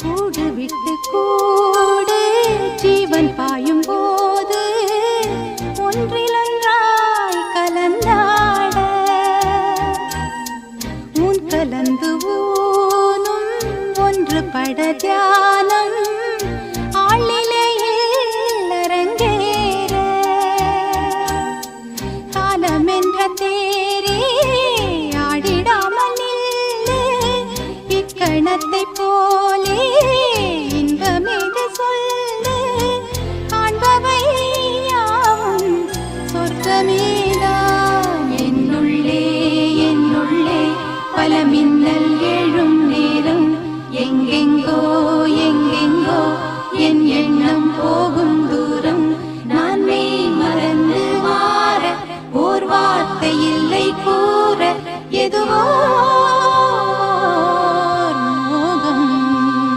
கூடு விட்டு கூடு ஜீவன் பாயும் போது ஒன்றிலொன்றாய் கலந்தாட உன் கலந்து ஊனும் ஒன்று பட தியானம் ஆளிலையில் அரங்கேற காலம் என்ற தேரே ஆடிடாமல் நில்லு இக்கணத்தை போலே இன்பமேது சொல்லு காண்பவை யாவும் சொர்க்கமேதான் என்னுள்ளே என்னுள்ளே பல மின்னல் எழும் நேரம் எங்கெங்கோ எங்கெங்கோ என் எண்ணம் போகும்